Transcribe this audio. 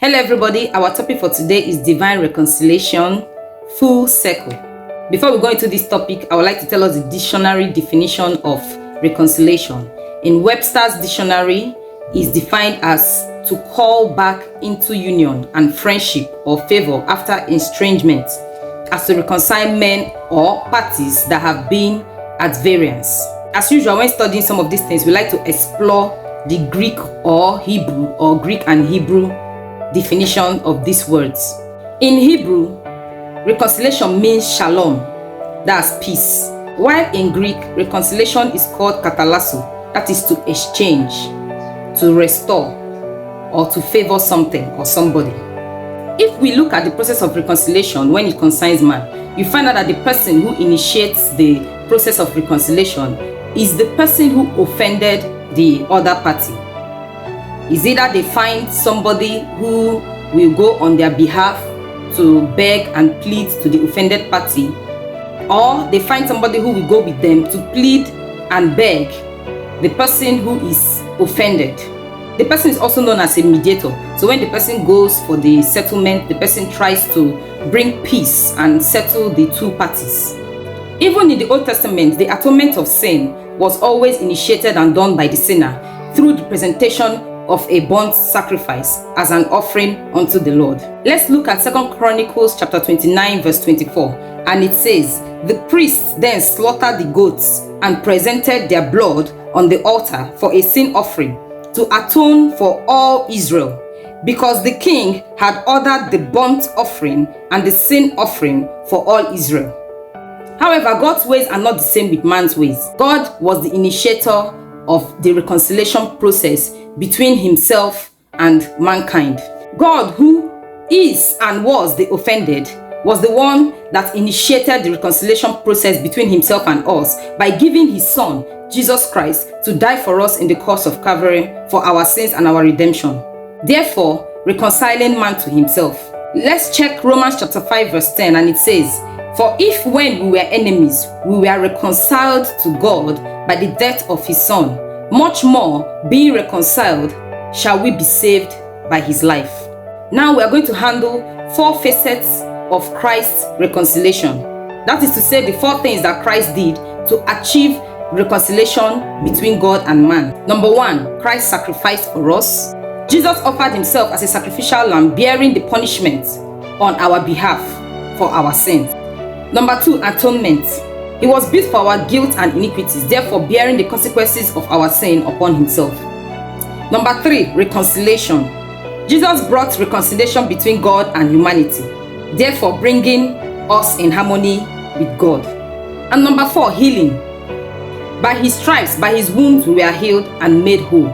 Hello everybody, our topic for today is divine reconciliation, full circle. Before we go into this topic, I would like to tell us the dictionary definition of reconciliation. In Webster's dictionary, is defined as to call back into union and friendship or favor after estrangement, as to reconcile men or parties that have been at variance. As usual, when studying some of these things, we like to explore the Greek or Hebrew or Greek and Hebrew definition of these words. In Hebrew, reconciliation means shalom, that's peace, while in Greek, reconciliation is called katalasso, that is to exchange, to restore, or to favor something or somebody. If we look at the process of reconciliation when it concerns man, you find out that the person who initiates the process of reconciliation is the person who offended the other party. Is either they find somebody who will go on their behalf to beg and plead to the offended party, or they find somebody who will go with them to plead and beg the person who is offended. The person is also known as a mediator. So when the person goes for the settlement, the person tries to bring peace and settle the two parties. Even in the Old Testament, the atonement of sin was always initiated and done by the sinner through the presentation of a burnt sacrifice as an offering unto the Lord. Let's look at 2 Chronicles chapter 29 verse 24, and it says, "The priests then slaughtered the goats and presented their blood on the altar for a sin offering to atone for all Israel, because the king had ordered the burnt offering and the sin offering for all Israel." However, God's ways are not the same with man's ways. God was the initiator of the reconciliation process between himself and mankind. God, who is and was the offended, was the one that initiated the reconciliation process between himself and us by giving his son, Jesus Christ, to die for us in the cross of Calvary for our sins and our redemption, therefore reconciling man to himself. Let's check Romans chapter 5 verse 10, and it says, "For if when we were enemies, we were reconciled to God by the death of his son, much more, being reconciled, shall we be saved by his life." Now we are going to handle 4 facets of Christ's reconciliation. That is to say, the 4 things that Christ did to achieve reconciliation between God and man. Number 1, Christ sacrificed for us. Jesus offered himself as a sacrificial lamb, bearing the punishment on our behalf for our sins. Number 2, atonement. He was beat for our guilt and iniquities, therefore bearing the consequences of our sin upon himself. Number 3, reconciliation. Jesus brought reconciliation between God and humanity, therefore bringing us in harmony with God. And number 4, healing. By his stripes, by his wounds, we were healed and made whole.